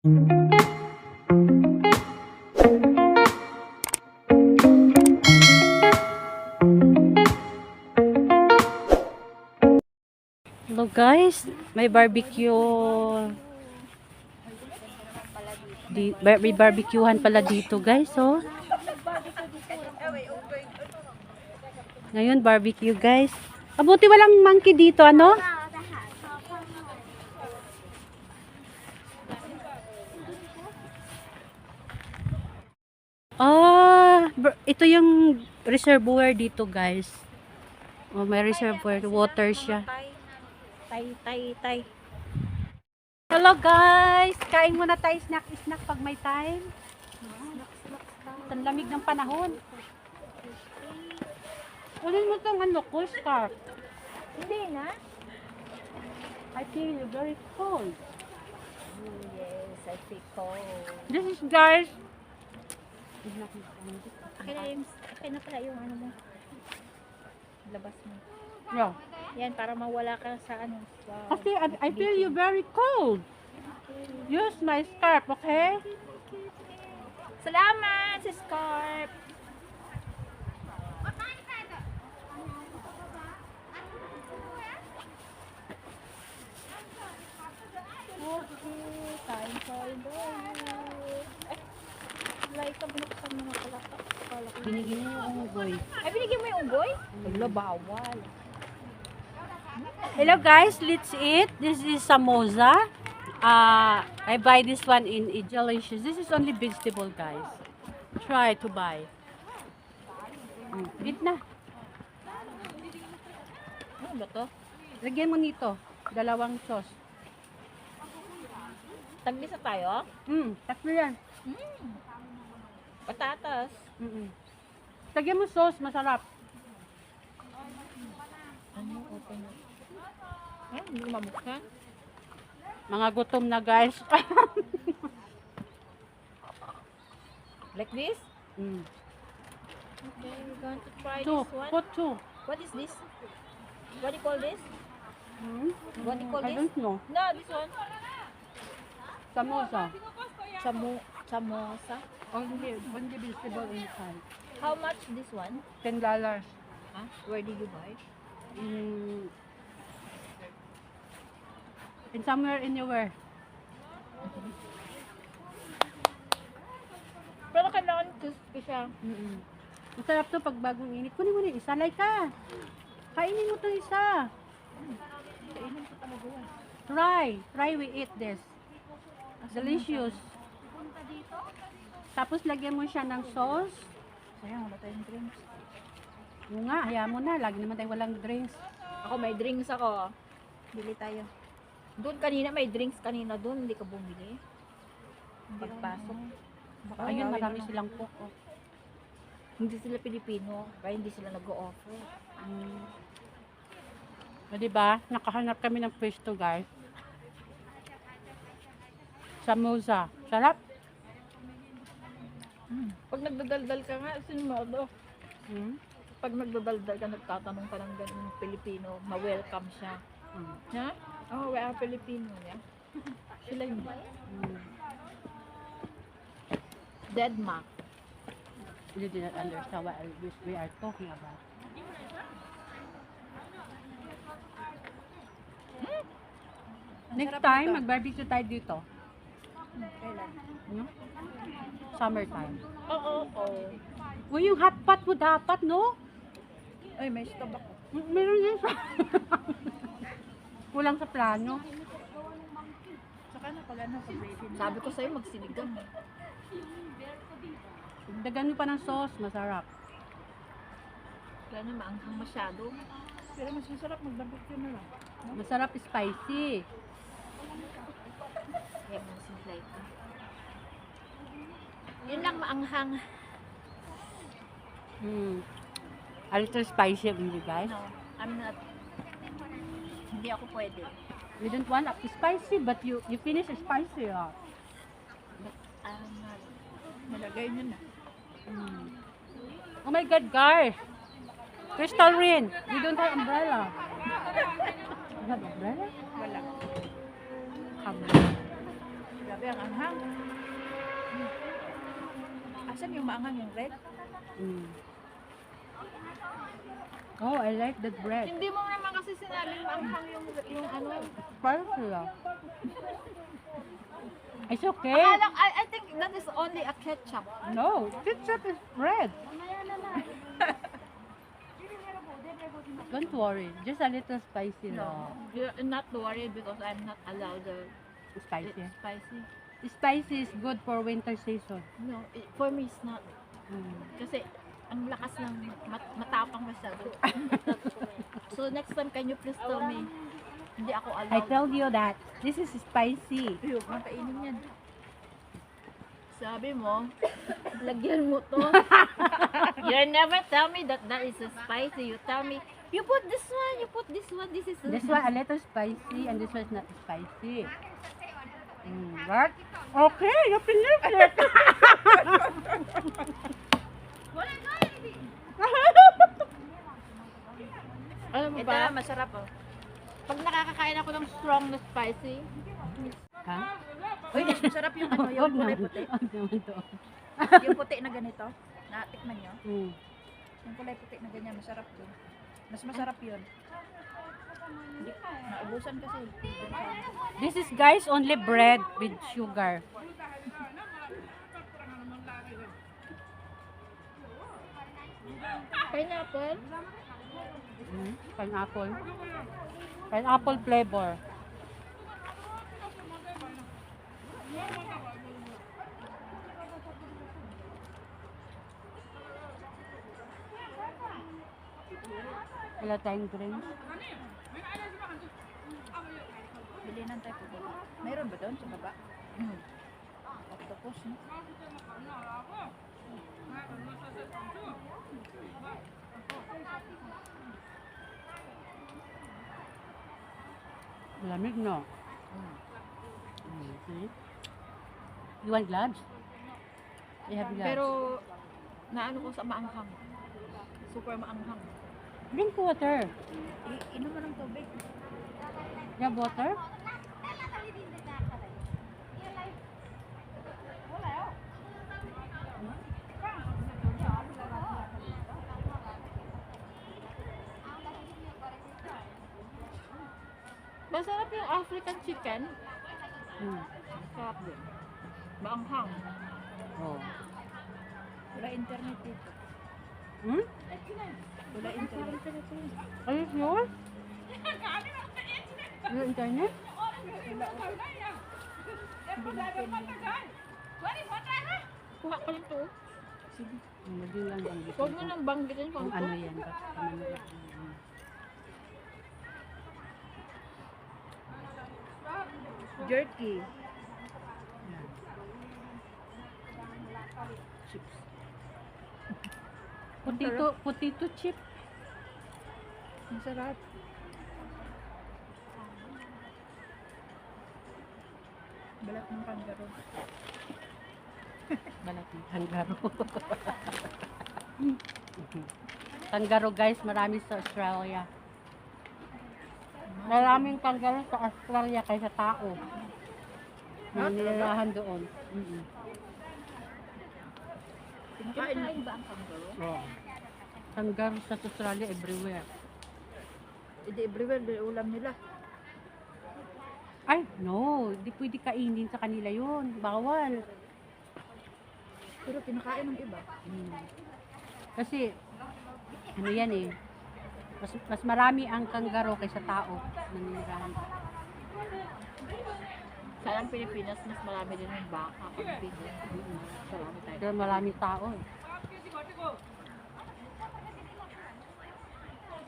Hello guys, may barbecue. May barbecuehan pala dito guys, oh. Ngayon barbecue guys. Abuti walang monkey dito, ano? Ito yung reservoir dito guys. Oh, may reservoir, water siya. Tay. Hello guys! Kain muna tayo snack pag may time. Ang lamig ng panahon. Kunin mo itong ano ko, scarf. Hindi na. I feel very cold. Oh, yes, I feel cold. This is guys. Akin na pala yung ano mo. Labas mo. Yeah. Yan, para mawala ka sa ano. Sa Kasi I feel you very cold. Use my scarf, okay? Salamat sa scarf. Okay, time for like ka binuksan mo na pala. Binigyan niyo yung unggoy. Ay, binigyan mo yung unggoy? Wala, bawal. Hello guys, let's eat. This is samosa. I buy this one in Delicious. This is only vegetable guys. Try to buy. Eat na. Ano ba to? Lagyan mo nito. Dalawang sauce. Tagbisa tayo? Tatlo yan. Patatas. Lagyan mo sauce, masarap. Ano? Open na. Ay, hindi ko mabuksan. Mga gutom na guys. Like this? Mm. Okay, we're going to try Two. this one. Put two. What is this? What do you call this? What do you call I this? don't know. No, this one. Samosa. Samosa. Only vegetable inside. How much this one? $10. Huh? Where did you buy? In somewhere anywhere. Pero kailangan crispy siya. Masarap to pag bagong init. Kunin mo na yung isa. Like ka. Kainin mo to isa. Kainin ko talaga yan. Try we eat this. Delicious. Tapos lagyan mo siya ng sauce. Sayang, wala tayong drinks. Oo nga, hayaan mo na. Lagi naman tayo walang drinks. Ako may drinks ako. Bili tayo. Doon kanina may drinks kanina doon. Hindi ka bumili. Pagpasok. Baka Ayun, gawin marami mo na. silang cook. Oh. Hindi sila Pilipino. Kaya hindi sila nag-o-offer. O, diba? Nakahanap kami ng pwesto, guys. Samosa. Sarap. Pag nagdadaldal ka nga, sinumado. Mm. Pag nagdadaldal ka, nagtatanong ka ng ganun Pilipino, ma-welcome siya. Ha? Oh, we are Filipino, yeah? Sila yun. Denmark. You did not understand what we are talking about. Next time, mag-barbecue tayo dito. Kailan? No? Summertime. Oo. Uy, yung hot pot mo dapat, no? Ay, may stove ako. Meron yun sa... Kulang sa plano. Saka na pala na sa baby. Sabi ko sa'yo, magsinigang. Dagan mo pa ng sauce, masarap. Wala na, maanghang masyado. Pero mas masarap mag-barbecue na lang. Masarap spicy. Kaya mo simplay ka. Yun lang maanghang. A little spicy, really, guys. No, I'm not. Hindi ako pwede. We don't want up to spicy, but you finish spicy. But I'm not. Malagay nyo na. Oh my God, guys! Crystal Rain, we don't have umbrella. You have umbrella? Wala. Come. Wala Grabe ang anghang. Asan yung maanghang yung red? Mm. Oh, I like that bread. Hindi mo naman kasi sinabing maanghang yung ano. Spicy lang. It's okay. I think that is only a ketchup. No, ketchup is bread. Don't worry, just a little spicy No, you're not worried because I'm not allowed the Spicy. spicy. Spicy is good for winter season. No, for me it's not. Mm. Kasi ang lakas ng matapang masyado. So next time, can you please tell me? Hindi ako I allowed. told you that this is spicy. Ayun, makainin yan. Sabi mo, lagyan mo to. You never tell me that that is a spicy. You tell me, you put this one, you put this one, this is This one a little spicy and this one is not spicy. What? Okay, you finished it. Alam mo ba? Masarap oh. Pag nakakakain ako ng strong na spicy, Ha? uy, masarap yung ano, yung kulay puti. Huwag naman to. Yung puti na ganito, natikman nyo. Mm. Yung kulay puti na ganyan, masarap yun. Mas masarap yun. Naubusan kasi. This is guys only bread with sugar. Pineapple? Pineapple. Pineapple flavor. Wala tayong drinks. Bilinan tayo po baba. Mayroon ba doon sa baba? Octopus, no? Malamig, no? See? You want gloves? You have gloves? Pero, naano ko sa maanghang. Super maanghang. Drink water. Inom mo ng tubig. You have water? Masarap yung African chicken. Hmm. Sarap din. Maanghang. Oh. Wala internet dito. Hmm? Wala internet. Are you sure? Your internet? Kuha ko lang to. Sige. Hindi lang banggitin Huwag mo nang banggitin kung kung ano yan. Ano yan. jerky. Yan. Chips. Potato chip. Masarap. Balat ng kangaroo. Balat ng kangaroo. Kangaroo guys, marami sa Australia. Maraming kangaroo sa Australia kaysa tao. Nanirahan doon. Kinakain ba ang kangaroo? Oh. Kangaroo sa Australia everywhere. Hindi everywhere, may ulam nila. Ay, no. Hindi pwede kainin sa kanila yun. Bawal. Pero kinakain ng iba. Kasi, ano yan eh. Mas marami ang kangaroo kaysa tao. Nanirahan. Sa ang Pilipinas, mas marami din ng baka. Pag-pig. Marami tayo. Pero maraming tao eh.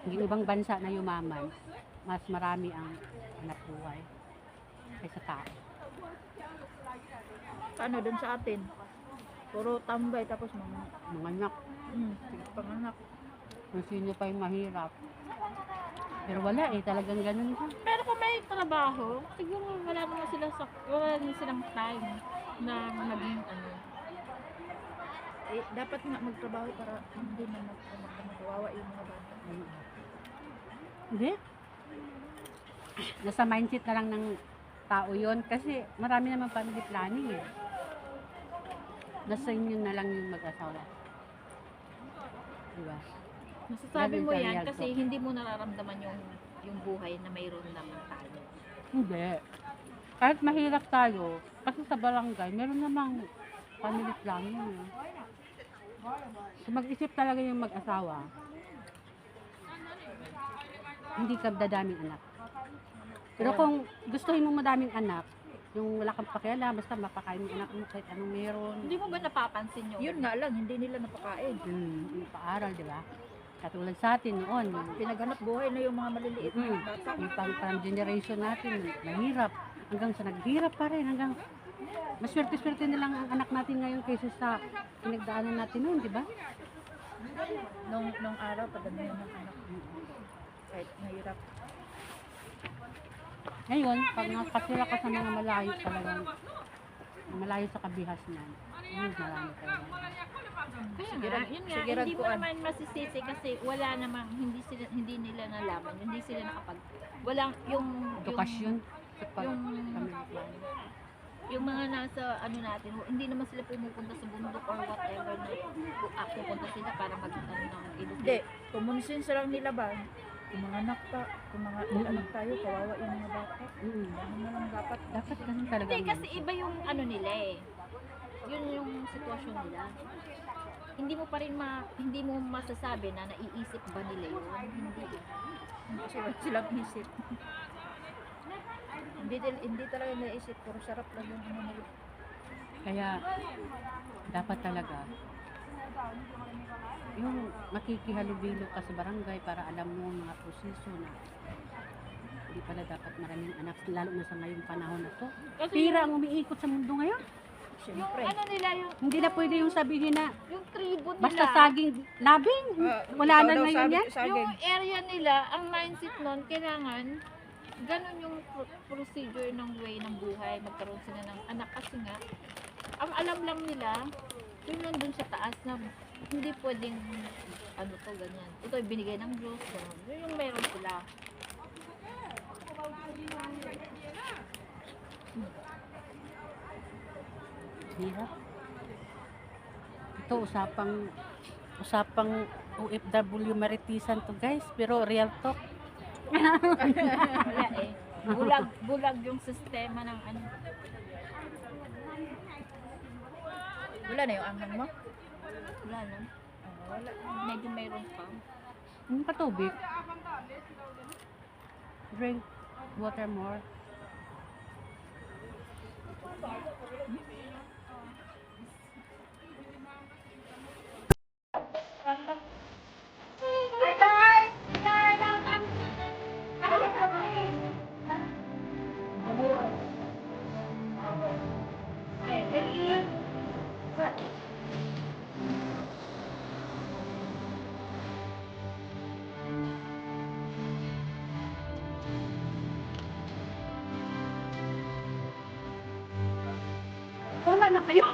Yung ibang bansa na yumaman, mas marami ang anak buhay kaysa tao. Ano dun sa atin? Puro tambay tapos mga Mga anak, panganak. kung sino pa yung mahirap. Pero wala eh, talagang ganun ka. Pero kung may trabaho, siguro wala naman silang time na maging ano. Eh, dapat nga magtrabaho para hindi na magawawa yung mga bata. Hindi. Nasa mindset na lang ng tao yon kasi marami naman family planning eh. Nasa inyo na lang yung mag-asawa. Diba? Masasabi mo Ganun yan ka, kasi Rialto. hindi mo nararamdaman yung buhay na mayroon naman tayo. Hindi. Kahit mahirap tayo, kasi sa barangay, meron namang family planning. Eh. So mag-isip talaga yung mag-asawa, hindi ka dadaming anak. Pero kung gustuhin mo madaming anak, yung wala kang pakialam, basta mapakain mo anak mo kahit anong meron. Hindi mo ba napapansin Yun nga lang, hindi nila napakain. Yung paaral, di ba? Katulad sa atin noon, Pinaghanap buhay na yung mga maliliit na bata. yung pang generation natin, mahirap. Hanggang sa naghirap pa rin, hanggang maswerte-swerte na lang ang anak natin ngayon kaysa sa pinagdaanan natin noon, di ba? Nung araw, padami ng anak. Kahit mahirap. Ngayon, pag nakasira ka sa mga malayo talagang, malayo sa kabihas niyan, marami talaga. Kaya Sige, nga, yun nga, sige, hindi mo ragpuan. naman masisisi kasi wala namang, hindi nila nalaman, hindi sila walang, yung Edukasyon sa yung- family planning. yung mga nasa, ano natin, hindi naman sila pumupunta sa bundok or whatever na pupunta sila para ng Hindi, kumonsensa lang nila ba? Kung mga anak pa, kung mga anak tayo, kawawa yung mga bata. Ganun na lang dapat. Dapat ganun talaga. Hindi, kasi iba yung ano nila eh. Yun yung sitwasyon nila. Hindi mo pa rin hindi mo masasabi na naiisip ba nila yun. Hindi. Kasi wala silang isip. Hindi talaga naisip, puro sarap lang yung ano nila. Kaya, dapat talaga, yung makikihalubilo ka sa barangay para alam mo ang mga proseso na hindi pala dapat maraming anak, lalo na sa ngayong panahon na to. Kasi Pira ang umiikot sa mundo ngayon. yung Siyempre. ano nila, Hindi na pwede yung sabihin na yung tribo nila, basta saging, labing, wala Ikaw na daw ngayon sabi- yan. saging. yung area nila, ang mindset nun, kailangan ganun yung procedure ng way ng buhay, magkaroon sila ng anak kasi nga, ang alam lang nila, yung nandun sa taas na hindi pwedeng ano to, ganyan. Ito ay binigay ng Diyos, gano'n. Yun yung meron sila. Hirap. Ito usapang OFW Maritisan to guys, pero real talk. Wala eh. Bulag yung sistema ng ano. Wala na yung anghang mo? Wala na. Wala. Medyo mayroon pa. Yung katubig. Drink water more. Wala na kayo.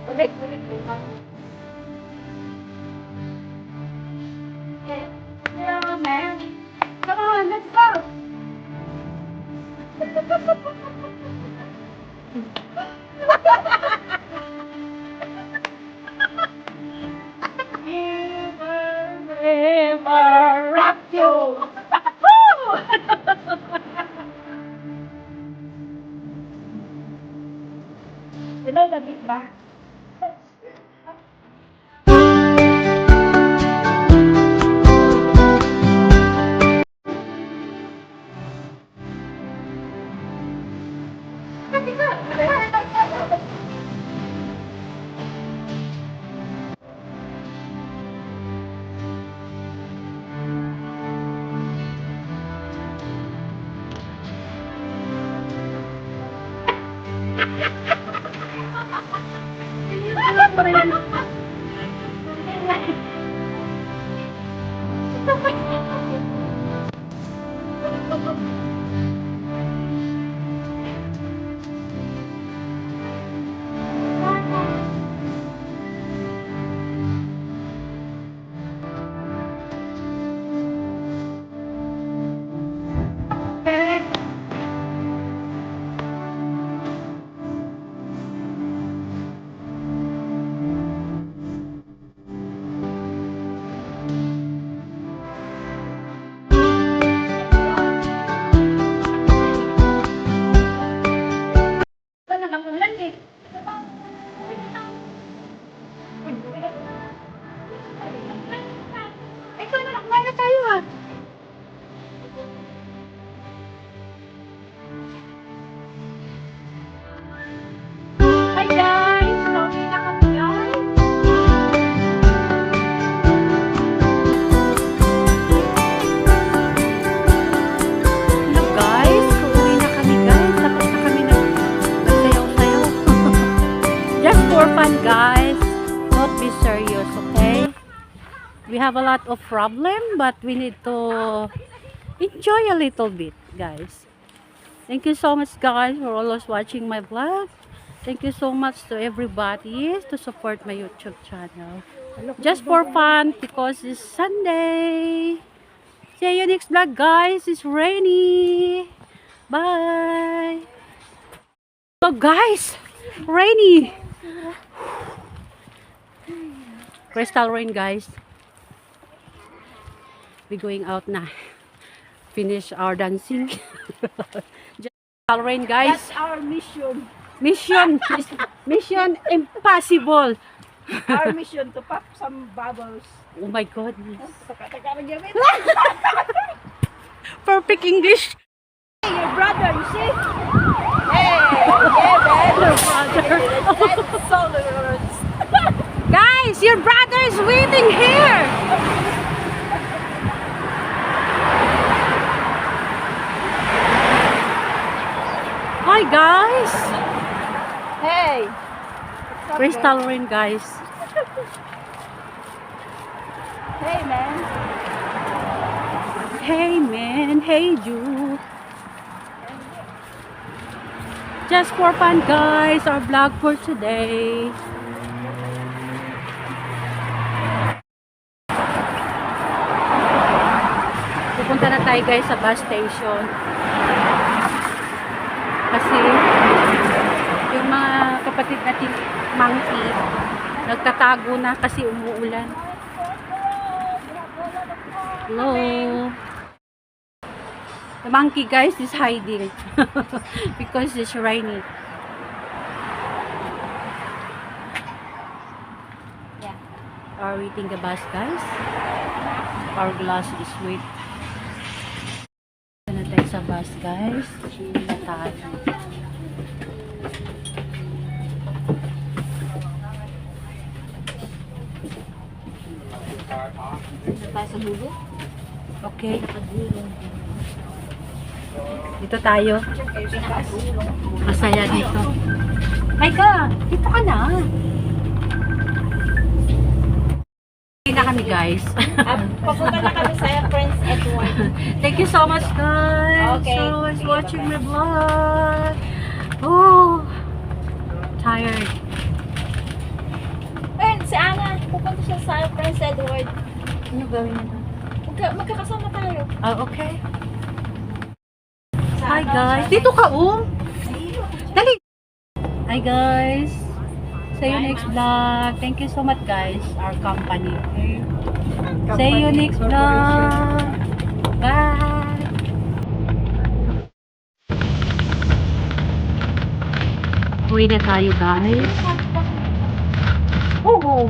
Ulit. Yeah, man. Come on, let's go. Rock you. Lamig ba? guys. Don't be serious, okay? We have a lot of problem, but we need to enjoy a little bit, guys. Thank you so much, guys, for always watching my vlog. Thank you so much to everybody to support my YouTube channel. Just for fun, because it's Sunday. See you next vlog, guys. It's rainy. Bye. So, guys, rainy. Crystal rain, guys. We going out na. Finish our dancing. Just crystal rain, guys. That's our mission. Mission impossible. Our mission to pop some bubbles. Oh my God. Taka-taka na gamit. Perfect English. Hey, your brother, you see? Hey, yeah, man. Your brother. That's so words. Guys, your brother is waiting here. Hi, guys. Hey. What's up, Crystal rain, guys. man? Hey, man. Hey, man. Hey, you. Just for fun, guys. Our vlog for today. Pupunta na tayo, guys, sa bus station. Kasi yung mga kapatid natin monkey nagtatago na kasi umuulan. Hello. The monkey, guys, is hiding because it's rainy. Yeah. Are waiting the bus, guys. Our glass is wet. Na tayo sa bus, guys. Chill na tayo. Tayo sa dulo. Okay. Dito tayo. Masaya dito. Ay ka! Dito ka na. Hindi na kami, guys. Papunta na kami sa Prince Edward. Thank you so much, guys. Okay. So much Sige, watching my bye-bye. vlog. Oh, tired. Ayun, si Ana, pupunta siya sa Prince Edward. Ano gawin na to? Magkakasama tayo. Okay. Sa Hi, ano, guys. sa- Dito ka, Dali. Hi, guys. See you Bye, next ma'am. vlog. Thank you so much, guys. Our company. Okay? See you next vlog. Bye. Uwi na tayo, guys. Oo.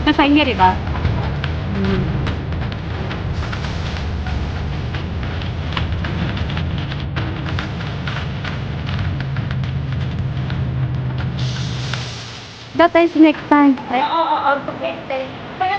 Ito sa inyo, di ba? That is next time. Oo, okay. Kaya